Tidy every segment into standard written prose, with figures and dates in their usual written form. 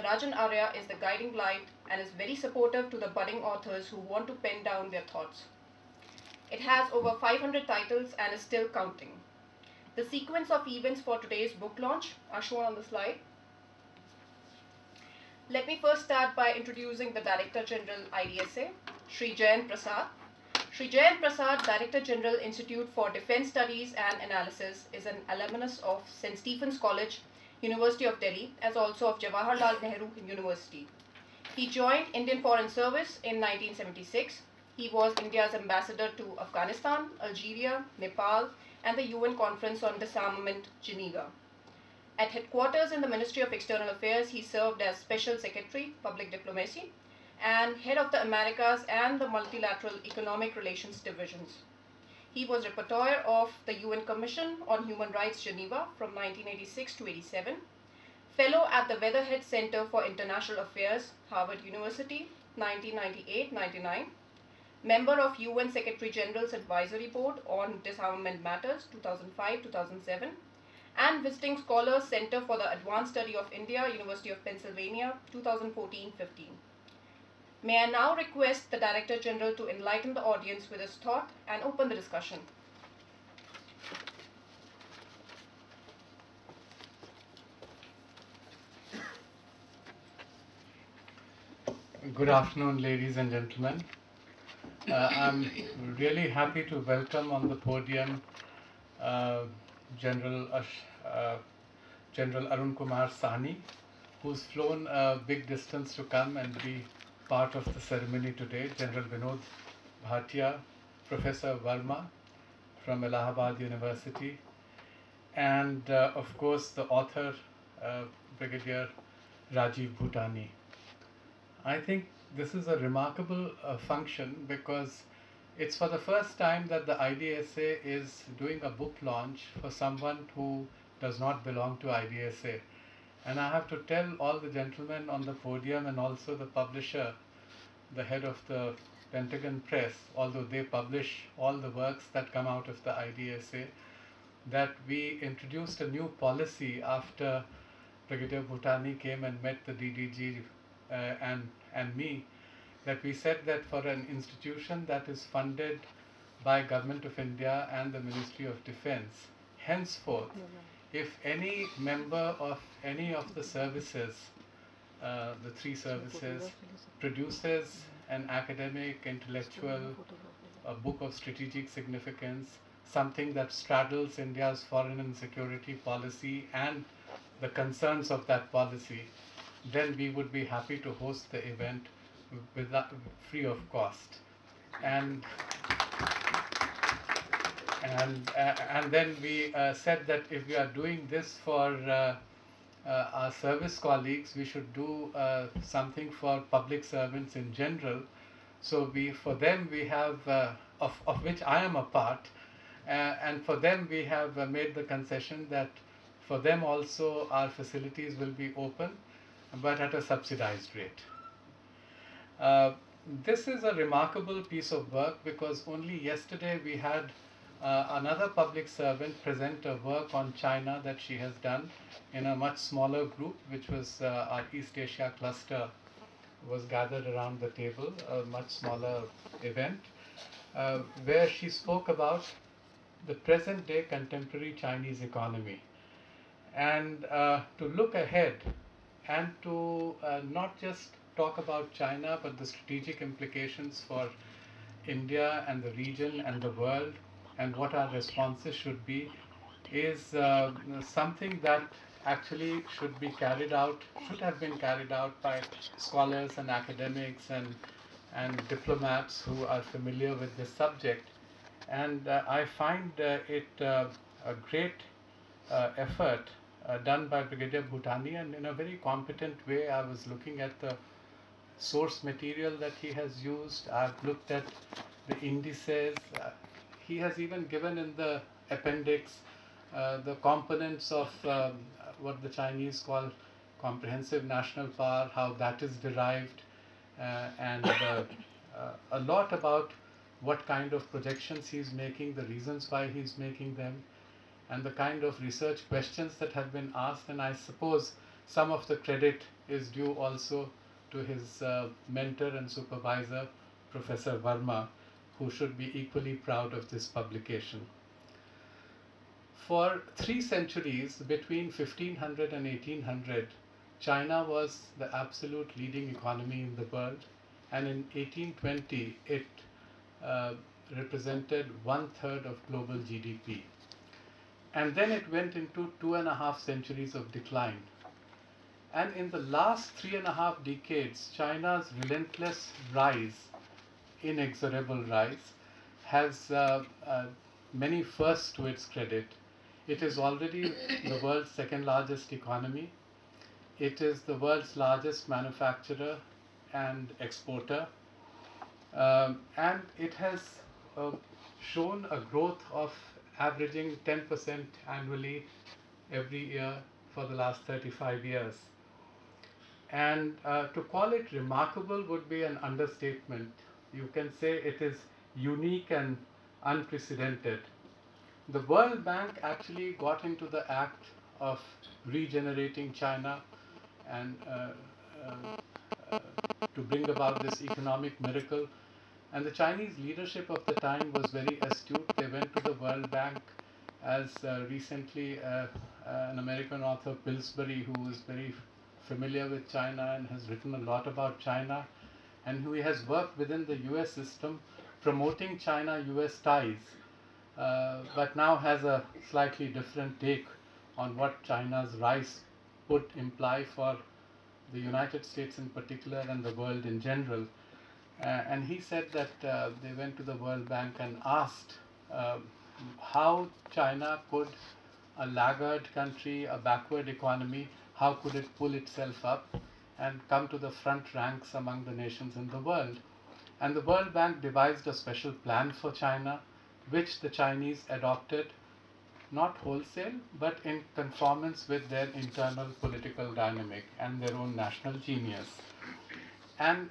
Rajan Arya is the guiding light and is very supportive to the budding authors who want to pen down their thoughts. It has over 500 titles and is still counting. The sequence of events for today's book launch are shown on the slide. Let me first start by introducing the Director General IDSA, Sri Jayant Prasad. Sri Jayant Prasad, Director General, Institute for Defence Studies and Analysis, is an alumnus of St. Stephen's College, University of Delhi, as also of Jawaharlal Nehru University. He joined Indian Foreign Service in 1976. He was India's ambassador to Afghanistan, Algeria, Nepal, and the UN Conference on Disarmament, Geneva. At headquarters in the Ministry of External Affairs, he served as Special Secretary, Public Diplomacy, and head of the Americas and the Multilateral Economic Relations Divisions. He was rapporteur of the UN Commission on Human Rights, Geneva, from 1986 to 87, fellow at the Weatherhead Center for International Affairs, Harvard University, 1998-99, member of UN Secretary General's Advisory Board on Disarmament Matters, 2005-2007, and visiting scholar, Center for the Advanced Study of India, University of Pennsylvania, 2014-15. May I now request the Director General to enlighten the audience with his thought and open the discussion. Good afternoon, ladies and gentlemen. I'm really happy to welcome on the podium General Arun Kumar Sahni, who's flown a big distance to come and be part of the ceremony today, General Vinod Bhatia, Professor Verma from Allahabad University, and of course the author, Brigadier Rajiv Bhutani. I think this is a remarkable function because it's for the first time that the IDSA is doing a book launch for someone who does not belong to IDSA. And I have to tell all the gentlemen on the podium and also the publisher, the head of the Pentagon Press, although they publish all the works that come out of the IDSA, that we introduced a new policy after Brigadier Bhutani came and met the DDG and me, that we said that for an institution that is funded by Government of India and the Ministry of Defence, henceforth, if any member of any of the services, the three services, produces an academic, intellectual, a book of strategic significance, something that straddles India's foreign and security policy and the concerns of that policy, then we would be happy to host the event free of cost. And then we said that if we are doing this for our service colleagues, we should do something for public servants in general. So for them we have, of which I am a part, and for them we have made the concession that for them also our facilities will be open, but at a subsidized rate. This is a remarkable piece of work because only yesterday we had another public servant present a work on China that she has done in a much smaller group, which was our East Asia cluster was gathered around the table, a much smaller event, where she spoke about the present day contemporary Chinese economy, and to look ahead and to not just talk about China but the strategic implications for India and the region and the world and what our responses should be is something that actually should have been carried out by scholars and academics and diplomats who are familiar with this subject. And I find it a great effort done by Brigadier Bhutani, and in a very competent way. I was looking at the source material that he has used. I've looked at the indices. He has even given in the appendix the components of what the Chinese call comprehensive national power, how that is derived, and a lot about what kind of projections he's making, the reasons why he's making them, and the kind of research questions that have been asked. And I suppose some of the credit is due also to his mentor and supervisor, Professor Verma, who should be equally proud of this publication. For 3 centuries, between 1500 and 1800, China was the absolute leading economy in the world, and in 1820 it represented 1/3 of global GDP. And then it went into 2.5 centuries of decline. And in the last 3.5 decades, China's relentless rise, inexorable rise, has many firsts to its credit. It is already the world's second largest economy. It is the world's largest manufacturer and exporter. And it has shown a growth of averaging 10% annually every year for the last 35 years. And to call it remarkable would be an understatement. You can say it is unique and unprecedented. The World Bank actually got into the act of regenerating China and to bring about this economic miracle. And the Chinese leadership of the time was very astute. They went to the World Bank, as recently an American author, Pillsbury, who is very familiar with China and has written a lot about China, and who has worked within the US system promoting China-US ties, but now has a slightly different take on what China's rise would imply for the United States in particular and the world in general. And he said that they went to the World Bank and asked how China could, a laggard country, a backward economy, how could it pull itself up and come to the front ranks among the nations in the world. And the World Bank devised a special plan for China, which the Chinese adopted, not wholesale, but in conformance with their internal political dynamic and their own national genius. And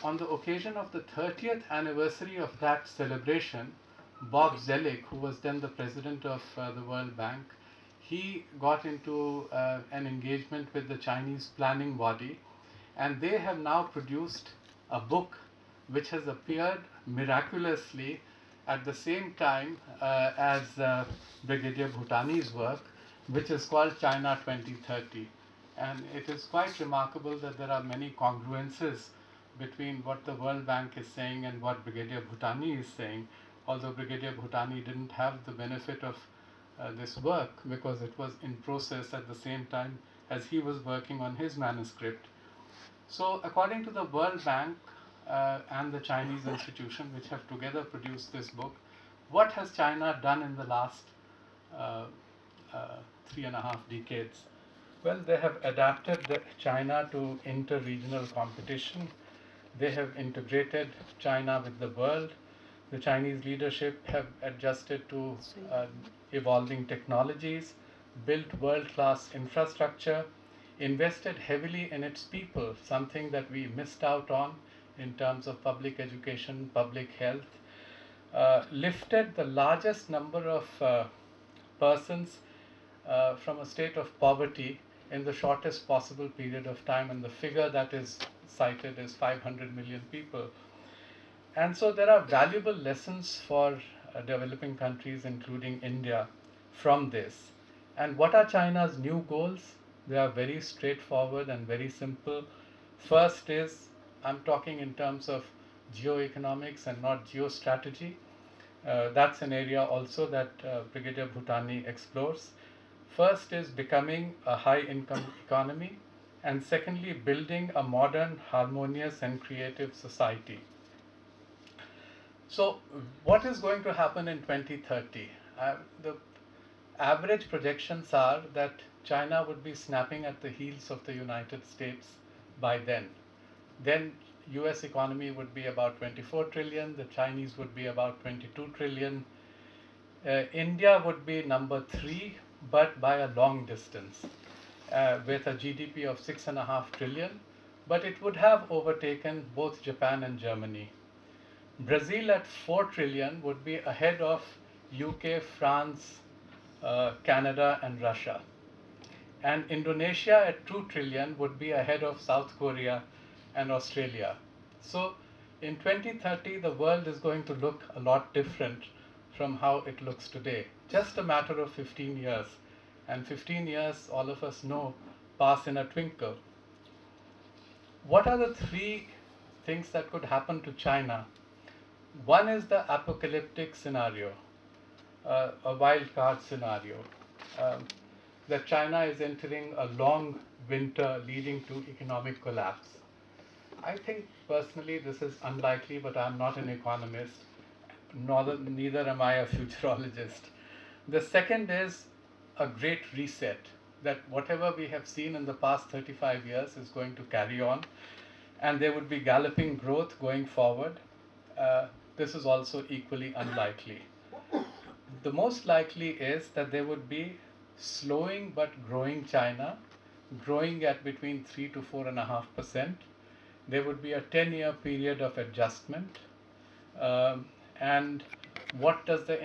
on the occasion of the 30th anniversary of that celebration, Bob Zoellick, who was then the president of the World Bank, he got into an engagement with the Chinese planning body, and they have now produced a book which has appeared miraculously at the same time as Brigadier Bhutani's work, which is called China 2030. And it is quite remarkable that there are many congruences between what the World Bank is saying and what Brigadier Bhutani is saying, although Brigadier Bhutani didn't have the benefit of this work because it was in process at the same time as he was working on his manuscript. So according to the World Bank and the Chinese institution, which have together produced this book, what has China done in the last 3.5 decades? Well, they have adapted China to inter-regional competition. They have integrated China with the world. The Chinese leadership have adjusted to evolving technologies, built world-class infrastructure, invested heavily in its people, something that we missed out on in terms of public education, public health, lifted the largest number of persons from a state of poverty in the shortest possible period of time, and the figure that is cited is 500 million people. And so there are valuable lessons for developing countries, including India, from this. And what are China's new goals? They are very straightforward and very simple. First is, I'm talking in terms of geoeconomics and not geostrategy. That's an area also that Brigadier Bhutani explores. First is becoming a high-income economy, and secondly, building a modern, harmonious, and creative society. So, what is going to happen in 2030? The average projections are that China would be snapping at the heels of the United States by then. Then US economy would be about 24 trillion, the Chinese would be about 22 trillion. India would be number 3, but by a long distance, with a GDP of 6.5 trillion, but it would have overtaken both Japan and Germany. Brazil at 4 trillion would be ahead of UK, France, Canada and Russia. And Indonesia at 2 trillion would be ahead of South Korea and Australia. So in 2030, the world is going to look a lot different from how it looks today. Just a matter of 15 years. And 15 years, all of us know, pass in a twinkle. What are the three things that could happen to China? One is the apocalyptic scenario, a wild card scenario, that China is entering a long winter leading to economic collapse. I think personally this is unlikely, but I'm not an economist, neither am I a futurologist. The second is a great reset, that whatever we have seen in the past 35 years is going to carry on, and there would be galloping growth going forward. This is also equally unlikely. The most likely is that there would be slowing but growing China, growing at between 3 to 4.5%. There would be a 10-year period of adjustment. And what does the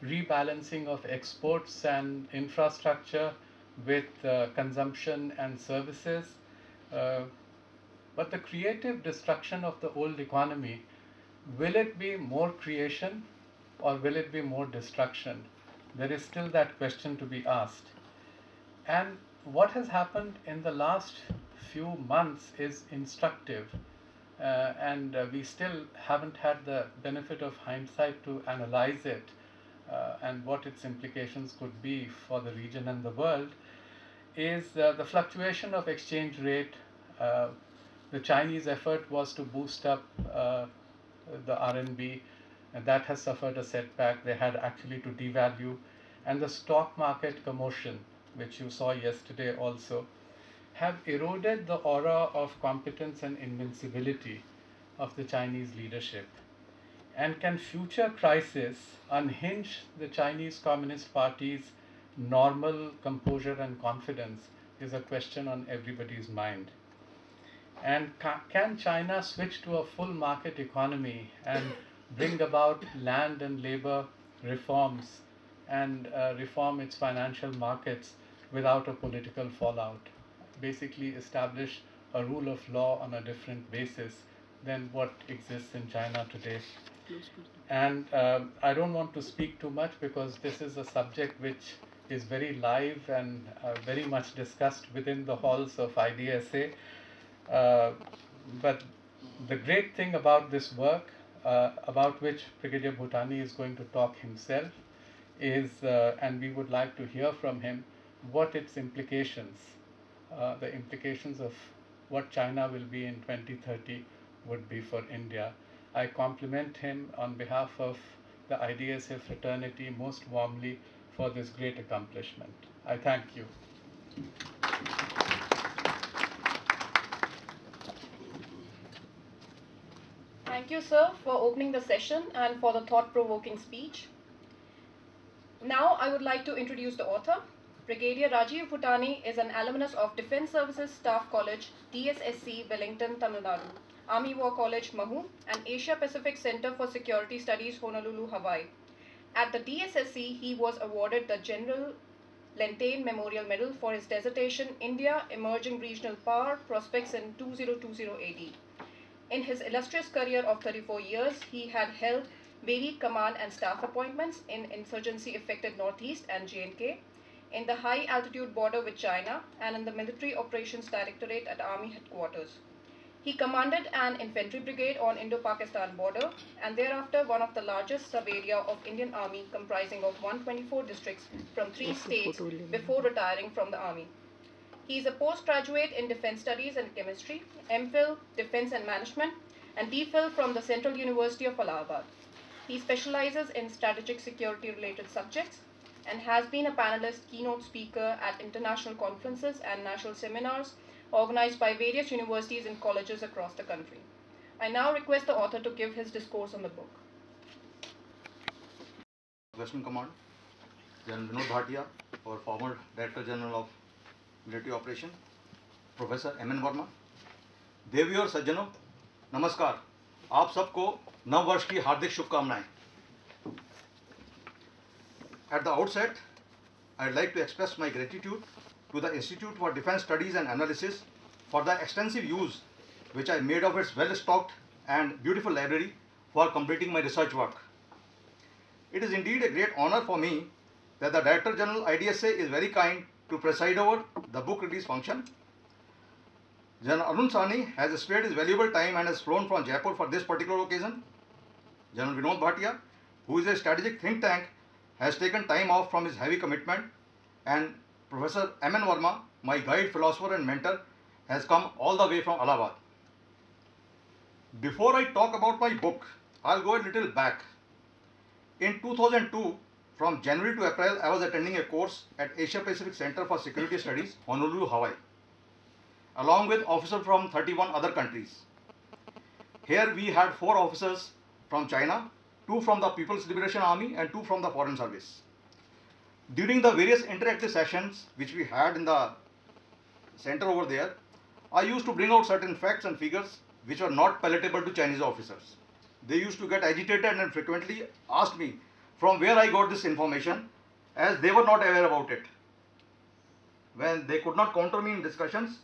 rebalancing of exports and infrastructure with consumption and services? But the creative destruction of the old economy, will it be more creation or will it be more destruction? There is still that question to be asked. And what has happened in the last few months is instructive, and we still haven't had the benefit of hindsight to analyze it and what its implications could be for the region and the world, is the fluctuation of exchange rate. The Chinese effort was to boost up the RMB, and that has suffered a setback. They had actually to devalue. And the stock market commotion, which you saw yesterday also, have eroded the aura of competence and invincibility of the Chinese leadership. And can future crises unhinge the Chinese Communist Party's normal composure and confidence is a question on everybody's mind. And can China switch to a full market economy and bring about land and labor reforms and reform its financial markets without a political fallout? Basically establish a rule of law on a different basis than what exists in China today. And I don't want to speak too much because this is a subject which is very live and very much discussed within the halls of IDSA. But the great thing about this work, about which Brigadier Bhutani is going to talk himself, is, and we would like to hear from him, what its implications, the implications of what China will be in 2030 would be for India. I compliment him on behalf of the IDSA fraternity most warmly for this great accomplishment. I thank you. Thank you, sir, for opening the session and for the thought-provoking speech. Now, I would like to introduce the author. Brigadier Rajiv Bhutani is an alumnus of Defence Services Staff College, DSSC, Wellington, Tamil Nadu, Army War College, Mahu, and Asia Pacific Center for Security Studies, Honolulu, Hawaii. At the DSSC, he was awarded the General Lentane Memorial Medal for his dissertation, India, Emerging Regional Power Prospects in 2020 AD. In his illustrious career of 34 years, he had held varied command and staff appointments in insurgency-affected Northeast and J&K, in the high-altitude border with China, and in the Military Operations Directorate at Army Headquarters. He commanded an infantry brigade on Indo-Pakistan border, and thereafter one of the largest sub-area of Indian Army, comprising of 124 districts from 3 states, before retiring from the Army. He is a postgraduate in Defense Studies and Chemistry, MPhil, Defense and Management, and DPhil from the Central University of Allahabad. He specializes in strategic security-related subjects and has been a panelist, keynote speaker at international conferences and national seminars organized by various universities and colleges across the country. I now request the author to give his discourse on the book. Western Command, General Vinod Bhatia, our former Director General of Military Operation, Professor M.N. Verma, देवी और सज्जनों, नमस्कार। आप सबको नव वर्ष की हार्दिक शुभकामनाएं। At the outset, I'd like to express my gratitude to the Institute for Defense Studies and Analysis for the extensive use which I made of its well-stocked and beautiful library for completing my research work. It is indeed a great honor for me that the Director General IDSA is very kind to preside over the book release function. General Arun Sahni has spared his valuable time and has flown from Jaipur for this particular occasion. General Vinod Bhatia, who is a strategic think tank, has taken time off from his heavy commitment, and Professor M.N. Verma, my guide, philosopher and mentor, has come all the way from Allahabad. Before I talk about my book, I'll go a little back. In 2002, from January to April, I was attending a course at Asia Pacific Center for Security Studies, Honolulu, Hawaii, along with officers from 31 other countries. Here we had 4 officers from China, 2 from the People's Liberation Army and 2 from the Foreign Service. During the various interactive sessions which we had in the center over there, I used to bring out certain facts and figures which were not palatable to Chinese officers. They used to get agitated and frequently asked me from where I got this information, as they were not aware about it. When they could not counter me in discussions,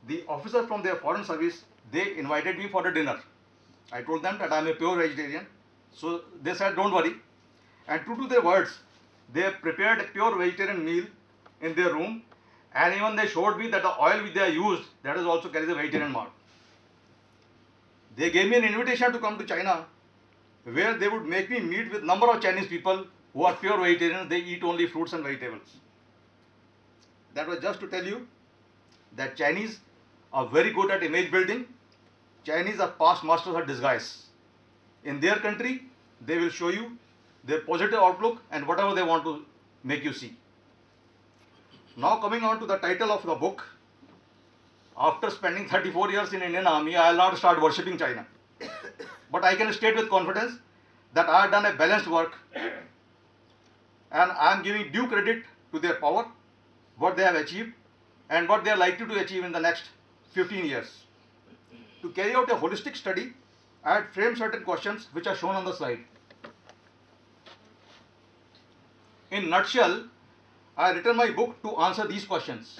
the officers from their Foreign Service, they invited me for a dinner. I told them that I am a pure vegetarian. So they said, don't worry. And true to their words, they prepared a pure vegetarian meal in their room, and even they showed me that the oil which they used, that is also carries a vegetarian mark. They gave me an invitation to come to China, where they would make me meet with number of Chinese people who are pure vegetarians. They eat only fruits and vegetables. That was just to tell you that Chinese are very good at image building. Chinese are past masters at disguise. In their country, they will show you their positive outlook and whatever they want to make you see. Now coming on to the title of the book. After spending 34 years in Indian Army, I will not start worshipping China. But I can state with confidence that I have done a balanced work, and I am giving due credit to their power, what they have achieved and what they are likely to achieve in the next 15 years. To carry out a holistic study, I had framed certain questions which are shown on the slide. In nutshell, I have written my book to answer these questions.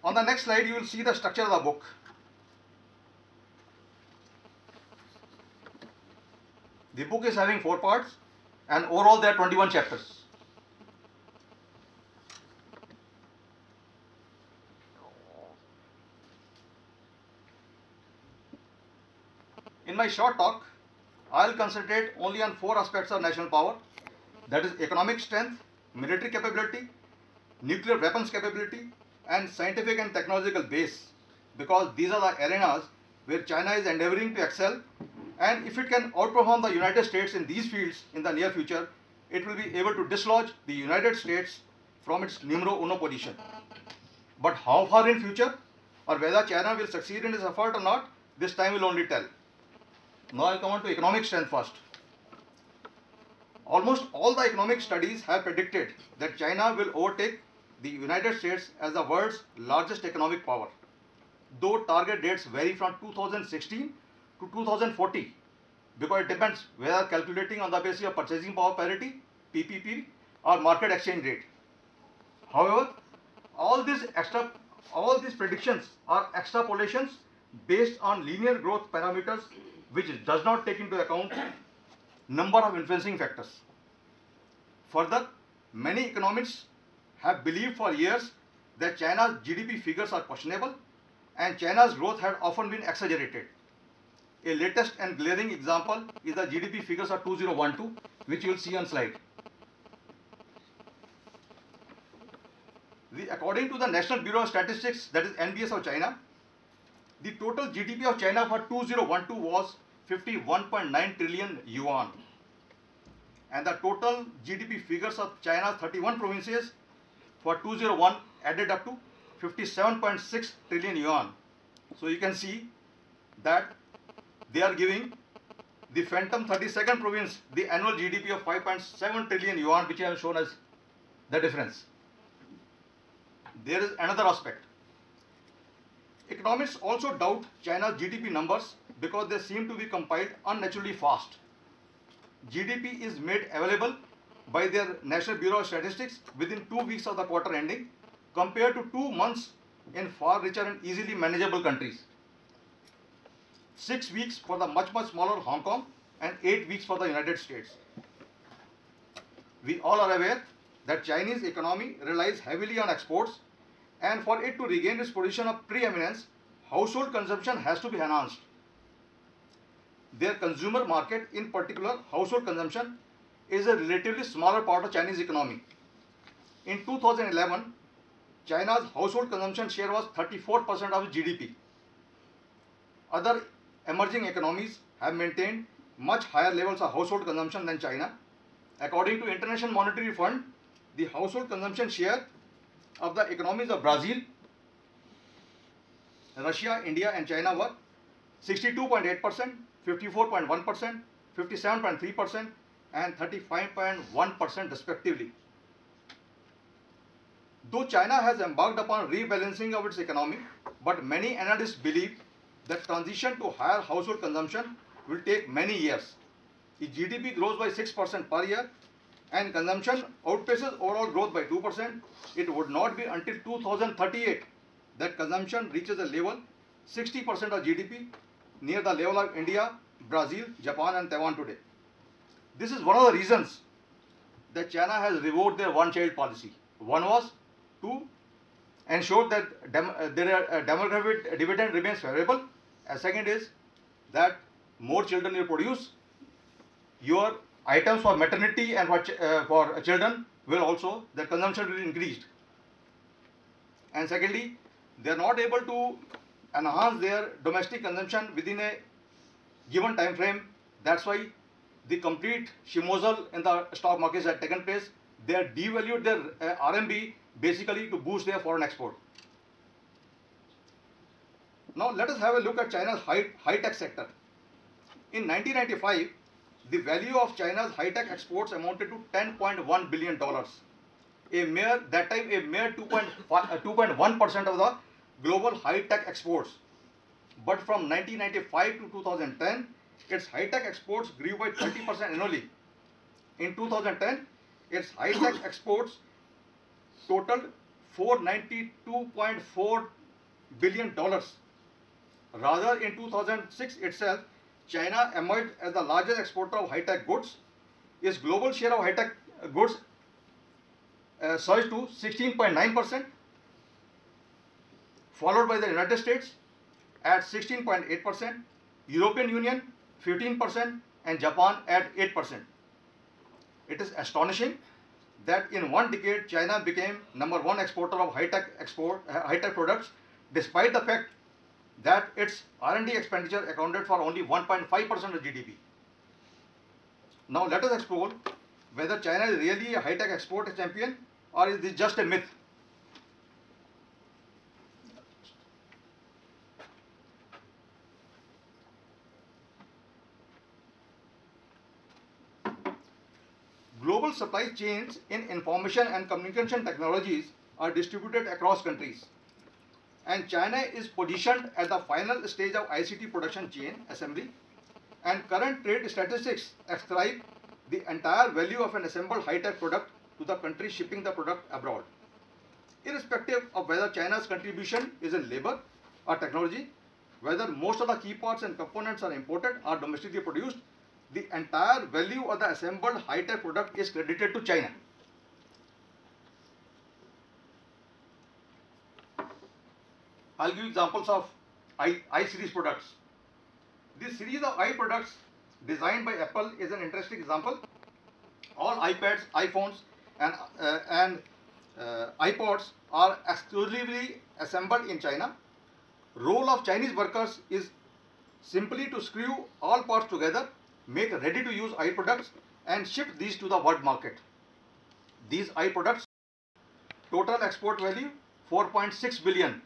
On the next slide, you will see the structure of the book. The book is having 4 parts, and overall there are 21 chapters. In my short talk, I will concentrate only on 4 aspects of national power, that is economic strength, military capability, nuclear weapons capability, and scientific and technological base, because these are the arenas where China is endeavoring to excel, and if it can outperform the United States in these fields in the near future, it will be able to dislodge the United States from its numero uno position. But how far in future, or whether China will succeed in its effort or not, this time will only tell. Now I will come on to economic strength first. Almost all the economic studies have predicted that China will overtake the United States as the world's largest economic power, though target dates vary from 2016 to 2040, because it depends whether calculating on the basis of purchasing power parity, PPP, or market exchange rate. However, all these predictions are extrapolations based on linear growth parameters, which does not take into account number of influencing factors. Further, many economists have believed for years that China's GDP figures are questionable, and China's growth had often been exaggerated. A latest and glaring example is the GDP figures of 2012, which you will see on slide. According to the National Bureau of Statistics, that is NBS of China, the total GDP of China for 2012 was 51.9 trillion yuan, and the total GDP figures of China's 31 provinces for 2001 added up to 57.6 trillion yuan. So you can see that they are giving the phantom 32nd province the annual GDP of 5.7 trillion yuan, which I have shown as the difference. There is another aspect. Economists also doubt China's GDP numbers because they seem to be compiled unnaturally fast. GDP is made available by their National Bureau of Statistics within 2 weeks of the quarter ending, compared to 2 months in far richer and easily manageable countries. 6 weeks for the much smaller Hong Kong and 8 weeks for the United States. We all are aware that Chinese economy relies heavily on exports, and for it to regain its position of preeminence, household consumption has to be enhanced. Their consumer market, in particular household consumption, is a relatively smaller part of Chinese economy. In 2011, China's household consumption share was 34% of GDP. Other emerging economies have maintained much higher levels of household consumption than China. According to International Monetary Fund, the household consumption share of the economies of Brazil, Russia, India and China were 62.8%, 54.1%, 57.3% and 35.1% respectively. Though China has embarked upon rebalancing of its economy, but many analysts believe that transition to higher household consumption will take many years. If GDP grows by 6% per year and consumption outpaces overall growth by 2%, it would not be until 2038 that consumption reaches a level 60% of GDP, near the level of India, Brazil, Japan and Taiwan today. This is one of the reasons that China has revoked their one-child policy. One was to ensure that their demographic dividend remains favorable. And second is that more children you produce, your items for maternity and for children will also, their consumption will increase. And secondly, they are not able to enhance their domestic consumption within a given time frame. That's why the complete shimozal in the stock markets had taken place. They have devalued their RMB basically to boost their foreign export. Now let us have a look at China's high-tech sector. In 1995, the value of China's high-tech exports amounted to $10.1 billion. That time a mere 2.1% of the global high-tech exports. But from 1995 to 2010, its high-tech exports grew by 30% annually. In 2010, its high-tech exports totaled $492.4 billion. Rather, in 2006 itself, China emerged as the largest exporter of high-tech goods. Its global share of high-tech goods surged to 16.9%, followed by the United States at 16.8%, European Union 15% and Japan at 8%. It is astonishing that in one decade China became #1 exporter of high-tech products, despite the fact that its R&D expenditure accounted for only 1.5% of GDP. Now let us explore whether China is really a high-tech export champion or is this just a myth. Global supply chains in information and communication technologies are distributed across countries, and China is positioned at the final stage of ICT production chain assembly, and current trade statistics ascribe the entire value of an assembled high-tech product to the country shipping the product abroad. Irrespective of whether China's contribution is in labor or technology, whether most of the key parts and components are imported or domestically produced, the entire value of the assembled high-tech product is credited to China. I'll give examples of I-series products. This series of I products designed by Apple is an interesting example. All iPads, iPhones and iPods are exclusively assembled in China. Role of Chinese workers is simply to screw all parts together, make ready-to-use I products and ship these to the world market. These I products total export value $4.6 billion,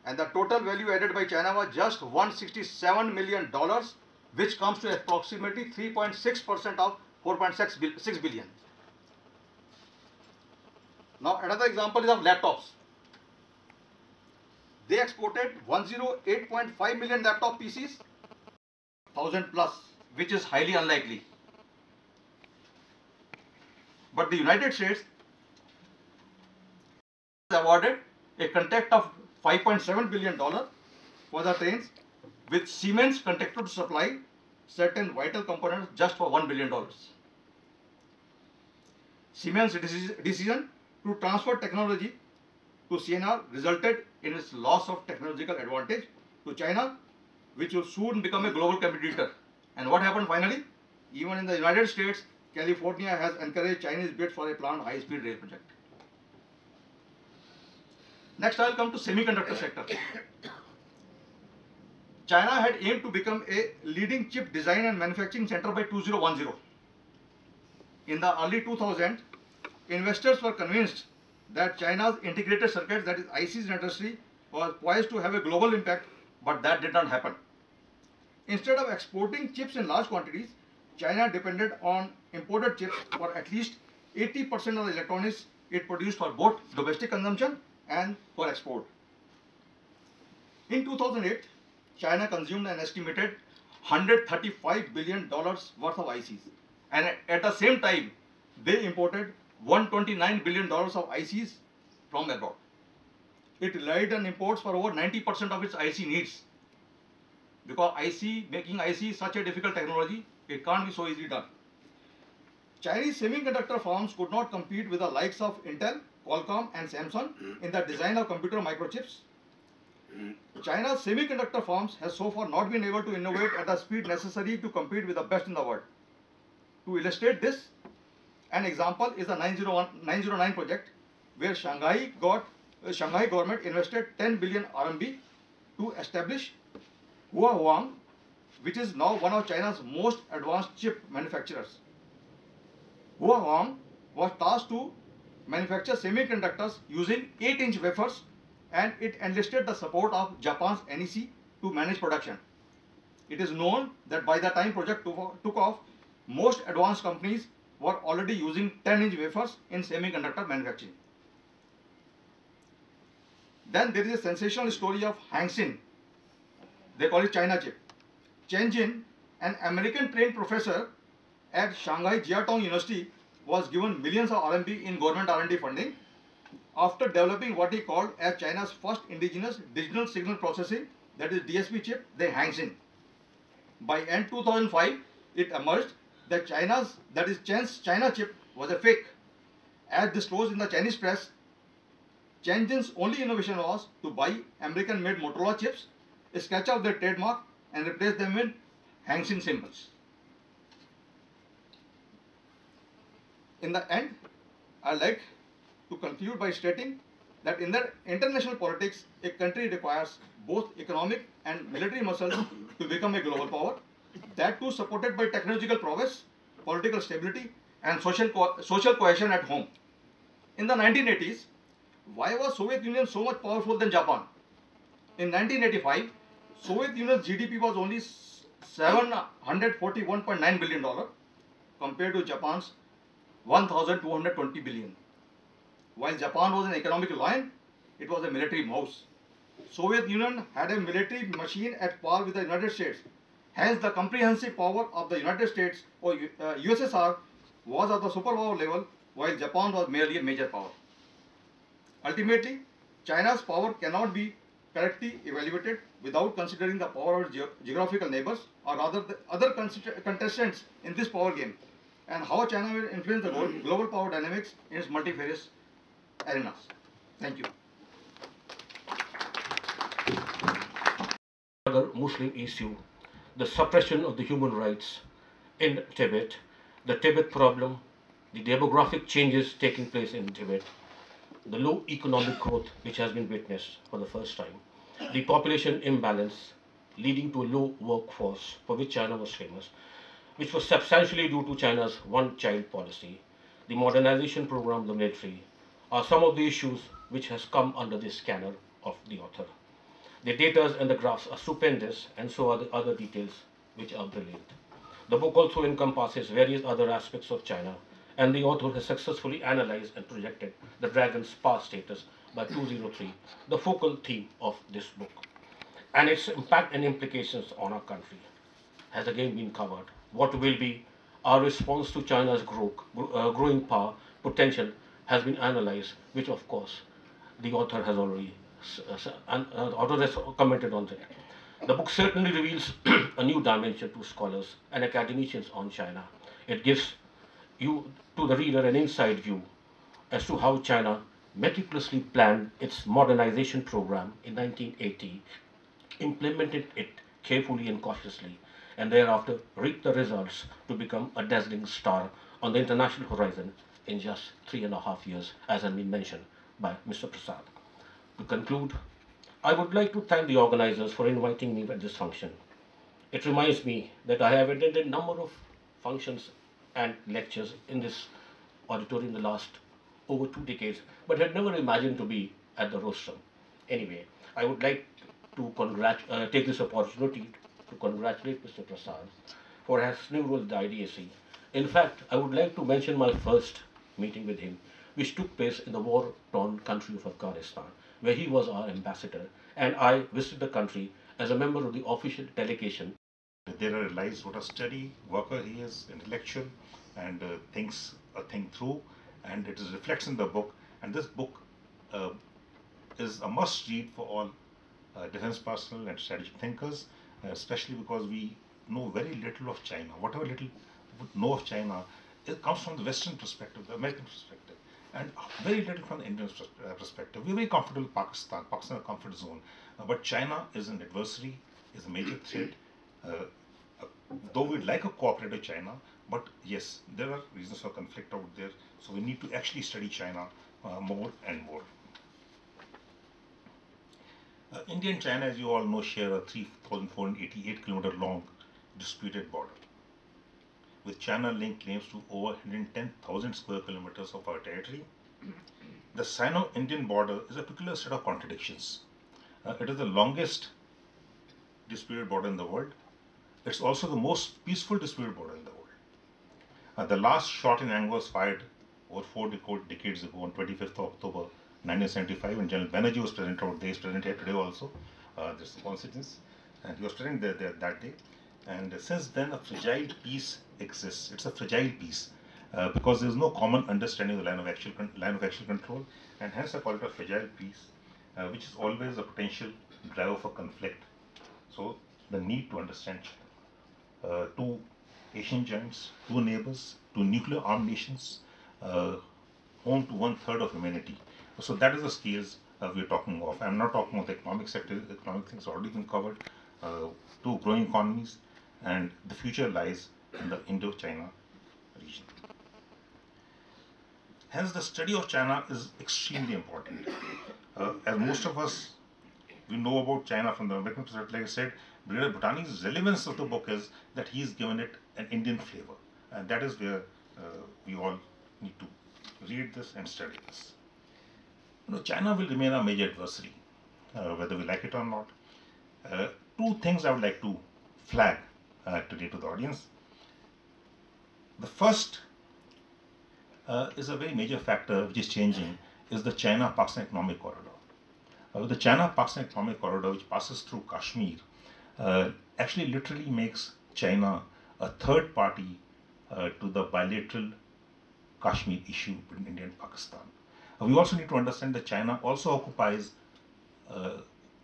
and the total value added by China was just $167 million, which comes to approximately 3.6% of $4.6 billion. Now another example is of laptops. They exported 108.5 million laptop PCs, 1000 plus, which is highly unlikely. But the United States awarded a contract of $5.7 billion for the trains, with Siemens contracted to supply certain vital components just for $1 billion. Siemens' decision to transfer technology to CNR resulted in its loss of technological advantage to China, which will soon become a global competitor. And what happened finally? Even in the United States, California has encouraged Chinese bids for a planned high-speed rail project. Next, I will come to semiconductor sector. China had aimed to become a leading chip design and manufacturing center by 2010. In the early 2000s, investors were convinced that China's integrated circuits, that is ICs industry, was poised to have a global impact, but that did not happen. Instead of exporting chips in large quantities, China depended on imported chips for at least 80% of the electronics it produced for both domestic consumption and for export. In 2008, China consumed an estimated $135 billion worth of ICs, and at the same time, they imported $129 billion of ICs from abroad. It relied on imports for over 90% of its IC needs, because making IC is such a difficult technology, it can't be so easily done. Chinese semiconductor firms could not compete with the likes of Intel, Qualcomm and Samsung in the design of computer microchips. China's semiconductor firms have so far not been able to innovate at the speed necessary to compete with the best in the world. To illustrate this, an example is the 909 project, where Shanghai government invested 10 billion RMB to establish Huawei, which is now one of China's most advanced chip manufacturers. Huawei was tasked to manufacture semiconductors using 8-inch wafers, and it enlisted the support of Japan's NEC to manage production. It is known that by the time project took off, most advanced companies were already using 10-inch wafers in semiconductor manufacturing. Then there is a sensational story of Hangxin. They call it China chip. Chen Jin, an American trained professor at Shanghai Jiaotong University, was given millions of RMB in government R&D funding after developing what he called as China's first indigenous digital signal processing, that is DSP chip, the Hangxin. By end 2005, it emerged that Chen's China chip was a fake. As disclosed in the Chinese press, Chen Jin's only innovation was to buy American-made Motorola chips, sketch out their trademark and replace them with Hangxin symbols. In the end, I'd like to conclude by stating that in the international politics, a country requires both economic and military muscles to become a global power, that too supported by technological prowess, political stability and social cohesion at home. In the 1980s, why was Soviet Union so much powerful than Japan? In 1985, Soviet Union's GDP was only $741.9 billion compared to Japan's 1,220 billion. While Japan was an economic lion, it was a military mouse. Soviet Union had a military machine at par with the United States. Hence, the comprehensive power of the United States or USSR was at the superpower level, while Japan was merely a major power. Ultimately, China's power cannot be correctly evaluated without considering the power of geographical neighbors, or rather the other contestants in this power game, and how China will influence the global power dynamics in its multifarious arenas. Thank you. Another Muslim issue, the suppression of the human rights in Tibet, the Tibet problem, the demographic changes taking place in Tibet, the low economic growth which has been witnessed for the first time, the population imbalance leading to a low workforce for which China was famous, which was substantially due to China's one-child policy, the modernization program of the military, are some of the issues which has come under the scanner of the author. The data and the graphs are stupendous, and so are the other details which are brilliant. The book also encompasses various other aspects of China and the author has successfully analyzed and projected the dragon's past status by 203, the focal theme of this book. And its impact and implications on our country has again been covered. What will be our response to China's growing power potential has been analyzed, which of course the author has already author has commented on that. The book certainly reveals a new dimension to scholars and academicians on China. It gives you to the reader an inside view as to how China meticulously planned its modernization program in 1980, implemented it carefully and cautiously, and thereafter reaped the results to become a dazzling star on the international horizon in just 3.5 years, as has been mentioned by Mr. Prasad. To conclude, I would like to thank the organizers for inviting me at this function. It reminds me that I have attended a number of functions and lectures in this auditorium in the last over 2 decades, but had never imagined to be at the rostrum. Anyway, I would like to take this opportunity to congratulate Mr. Prasad for his new role at the IDSC. In fact, I would like to mention my first meeting with him, which took place in the war-torn country of Afghanistan, where he was our ambassador, and I visited the country as a member of the official delegation. There I realized what a steady worker he is, intellectual, and thinks a thing through, and it reflects in the book. And this book is a must-read for all defense personnel and strategic thinkers, especially because we know very little of China. Whatever little we know of China, it comes from the Western perspective, the American perspective, and very little from the Indian perspective. We're very comfortable with Pakistan. Pakistan is a comfort zone, but China is an adversary, is a major threat. Though we'd like a cooperative China, but yes, there are reasons for conflict out there, so we need to actually study China more and more. India and China, as you all know, share a 3,488 km long disputed border, with China laying claims to over 110,000 square kilometers of our territory. The Sino-Indian border is a peculiar set of contradictions. It is the longest disputed border in the world. It's also the most peaceful disputed border in the world. The last shot in anger was fired over 4 decades ago on 25th of October 1975, when General Banerjee was present out there. He is present here today also. There's a coincidence. And he was present there that day. And since then, a fragile peace exists. It's a fragile peace because there's no common understanding of the line of actual control, and hence I call it a fragile peace, which is always a potential driver for conflict. So the need to understand two Asian giants, two neighbors, two nuclear armed nations, home to 1/3 of humanity. So that is the scales we're talking of. I'm not talking of the economic sector. Economic things already been covered. Two growing economies, and the future lies in the Indo-China region. Hence, the study of China is extremely important. As most of us, we know about China from the American perspective, like I said, Brigadier Bhutani's relevance of the book is that he's given it an Indian flavor. And that is where we all need to read this and study this. China will remain a major adversary, whether we like it or not. Two things I would like to flag today to the audience. The first is a very major factor which is changing, is the China-Pakistan Economic Corridor. The China-Pakistan Economic Corridor, which passes through Kashmir, actually literally makes China a third party to the bilateral Kashmir issue between India and Pakistan. We also need to understand that China also occupies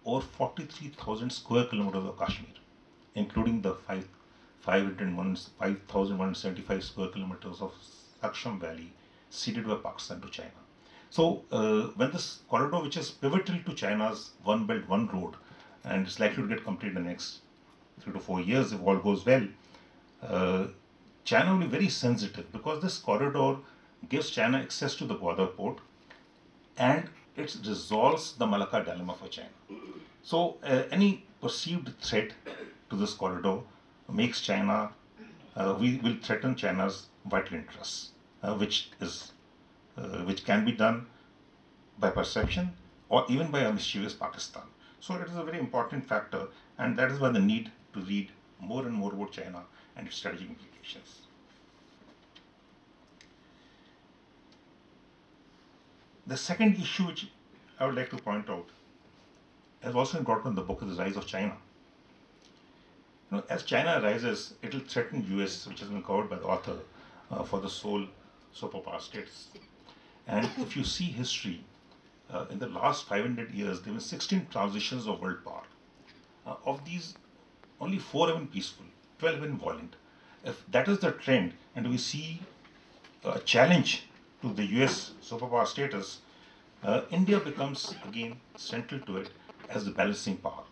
over 43,000 square kilometers of Kashmir, including the 5,175 square kilometers of Saksham Valley ceded by Pakistan to China. So when this corridor, which is pivotal to China's One Belt, One Road, and it's likely to get completed in the next 3 to 4 years if all goes well, China will be very sensitive, because this corridor gives China access to the Gwadar port, and it resolves the Malacca dilemma for China. So any perceived threat to this corridor makes China, will threaten China's vital interests, which can be done by perception or even by a mischievous Pakistan. So it is a very important factor, and that is why the need to read more and more about China and its strategic implications. The second issue which I would like to point out has also been brought up in the book is the rise of China. As China rises, it will threaten US, which has been covered by the author for the sole superpower status. And if you see history, in the last 500 years, there have been 16 transitions of world power. Of these, only 4 have been peaceful, 12 have been violent. If that is the trend, and we see a challenge to the US superpower status, India becomes again central to it as the balancing power.